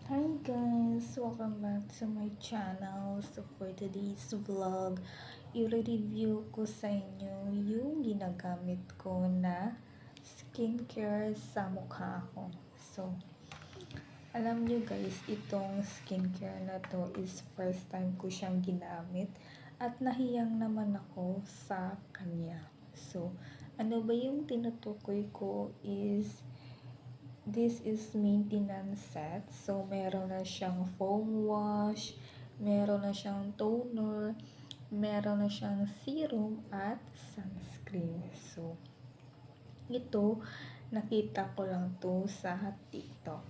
Hi guys! Welcome back to my channel. So for today's vlog, i-review ko sa inyo yung ginagamit ko na skincare sa mukha ko. So, alam nyo guys, itong skincare na to is first time ko siyang ginamit at nahiyang naman ako sa kanya. So, ano ba yung tinutukoy ko is this is maintenance set. So, meron na siyang foam wash, meron na siyang toner, meron na siyang serum at sunscreen. So, ito, nakita ko lang to sa TikTok.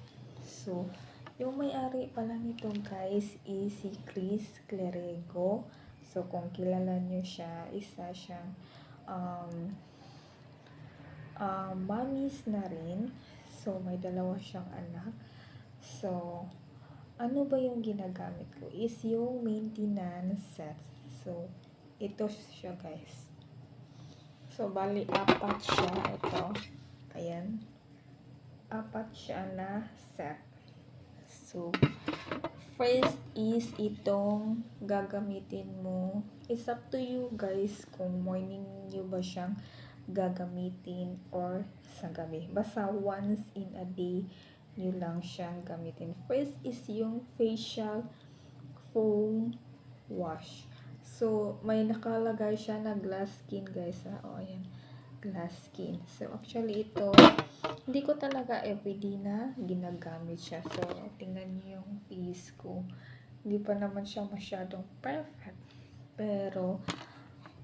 So, yung may-ari pala nito guys is si Chris Clerego. So, kung kilala nyo siya, isa siyang um, mommies na rin. So, may dalawa siyang anak. So, ano ba yung ginagamit ko? Is yung maintenance set. So, ito siya guys. So, bali, apat siya. Ito. Ayan. Apat siya na set. So, first is itong gagamitin mo. It's up to you guys kung morning nyo ba siyang gagamitin or sa gabi. Basta once in a day nyo lang siyang gamitin. First is yung facial foam wash. So, may nakalagay siya na glass skin guys. O, ayan. Glass skin. So, actually ito, hindi ko talaga everyday na ginagamit siya. So, tingnan niyo yung face ko. Hindi pa naman siya masyadong perfect. Pero,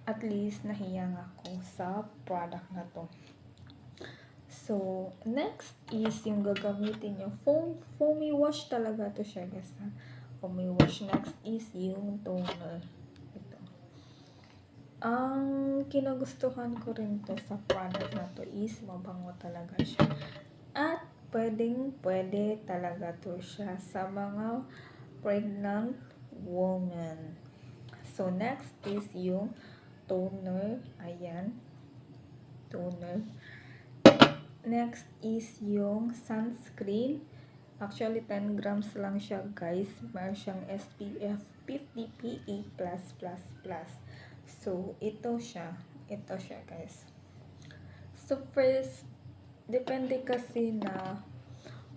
at least nahiyang ako sa product na to. So, next is yung gagamitin yung foamy wash talaga to siya guys. Foamy wash. Next is yung toner. Ito. Ang kinagustuhan ko rin to sa product na to is mabango talaga siya. At pwede talaga to siya sa mga pregnant woman. So, next is yung toner. Ayan. Toner. Next is yung sunscreen. Actually, 10 grams lang siya, guys. Meron siyang SPF 50 PA+++. So, ito siya. Ito siya, guys. So, first, depende kasi na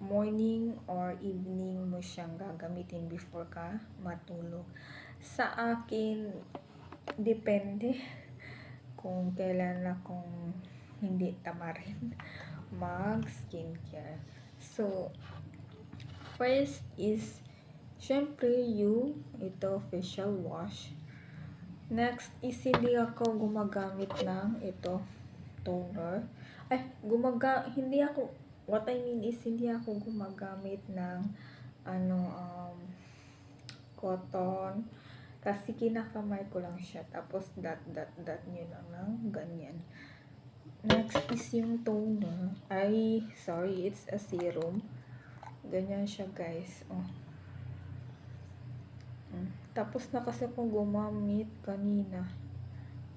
morning or evening mo siyang gagamitin before ka matulog. Sa akin, depende kung kailan akong hindi tamarin mag skincare. So, first is syempre yung ito facial wash. Next is hindi ako gumagamit ng ito toner. Hindi ako, what I mean is hindi ako gumagamit ng cotton. Kasi kinakamay ko lang siya. Tapos dot nyo lang ng ganyan. Next is yung toner. It's a serum. Ganyan siya guys. Oh. Tapos na kasi akong gumamit kanina.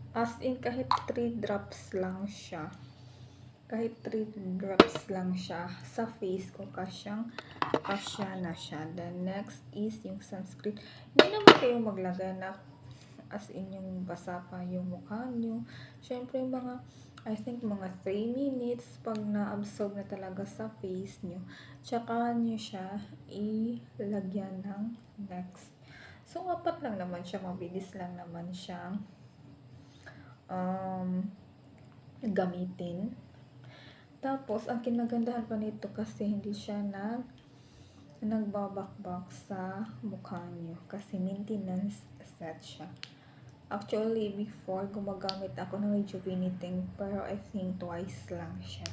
As in kahit 3 drops lang siya. Kahit 3 drops lang siya sa face ko, kasya na siya. Then next is yung sunscreen. Hindi naman kayo maglagay na as in yung basa pa yung mukha nyo. Syempre I think mga 3 minutes pag na-absorb na talaga sa face nyo. Tsaka nyo siya ilagyan ng next. So, apat lang naman siya. Mabilis lang naman siya gamitin. Tapos, ang kinagandahan pa nito kasi hindi siya nagbabakbak sa mukha nyo. Kasi maintenance set siya. Actually, before, gumagamit ako ng rejuvenating, pero I think twice lang siya.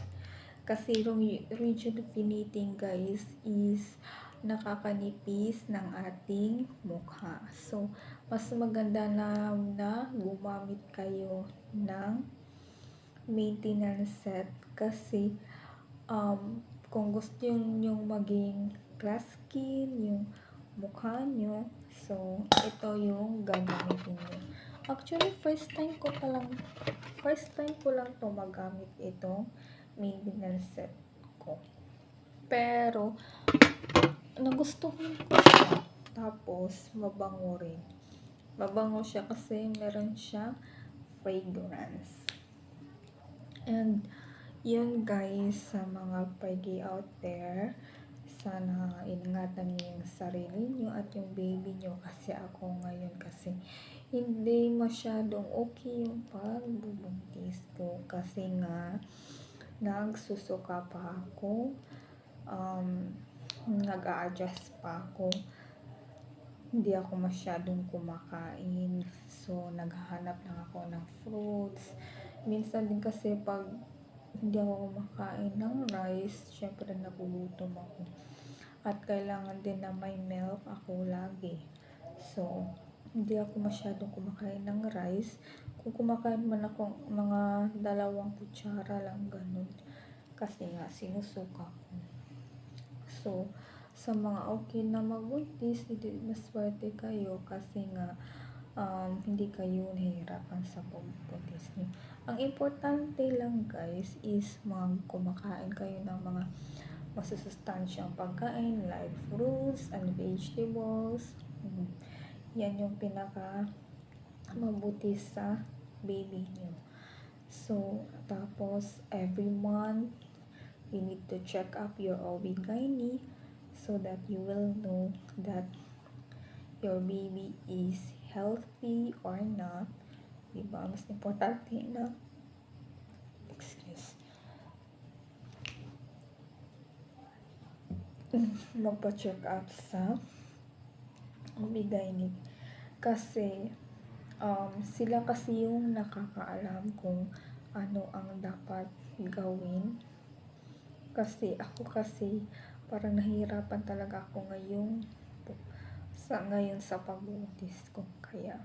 Kasi rejuvenating, guys, is nakakanipis ng ating mukha. So, mas maganda na gumamit kayo ng maintenance set kasi kung gusto nyo maging glass skin, yung mukha nyo, so, ito yung gagamitin nyo. Actually, first time ko lang to magamit itong maintenance set ko. Pero, nagustuhan ko siya. Tapos, mabango rin. Mabango siya kasi meron siyang fragrance. And, yun guys, sa mga pagi out there, sana ingatan niyo yung sarili niyo at yung baby niyo, kasi ako ngayon kasi hindi masyadong okay yung pagbubuntis ko kasi nga nagsusuka pa ako, nag-a-adjust pa ako, hindi ako masyadong kumakain, so naghahanap lang ako ng fruits. Minsan din kasi pag hindi ako kumakain ng rice, syempre nagugutom ako at kailangan din na may milk ako lagi, so hindi ako masyadong kumakain ng rice. Kung kumakain man ako, mga 2 kutsara lang, ganun, kasi nga sinusuka ko. So sa mga okay na magbuntis, maswerte kayo kasi nga hindi kayo nahihirapan sa pagbubuntis niyo. Ang importante lang guys is kumakain kayo ng mga masusustansyang pagkain like fruits and vegetables. Yan yung pinaka mabuti sa baby niyo. So, tapos every month you need to check up your OB/GYN so that you will know that your baby is healthy or not. Diba? Mas importante na magpa-check up sa OB/GYN kasi sila kasi yung nakakaalam kung ano ang dapat gawin. Kasi ako kasi parang nahihirapan talaga ako ngayon sa pagbubuntis ko, kaya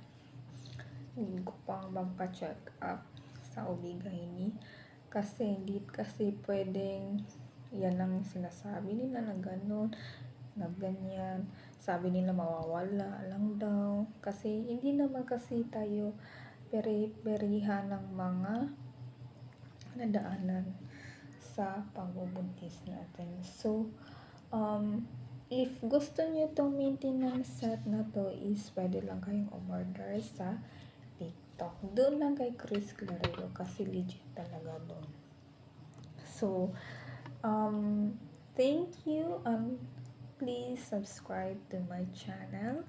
hindi ko pang magpa-check up sa OB/GYN kasi hindi kasi pwedeng yan ang sinasabi nila na gano'n, na ganyan, sabi nila mawawala lang daw, kasi hindi naman kasi tayo peri-perihan ng mga nadaanan sa pagbubuntis natin. So if gusto niyo tong maintenance set na to, is pwede lang kayong umorder sa TikTok. Doon lang kay Chris Clarero kasi legit talaga doon. So thank you, please subscribe to my channel.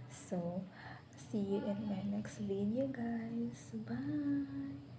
So see you in my next video guys. Bye.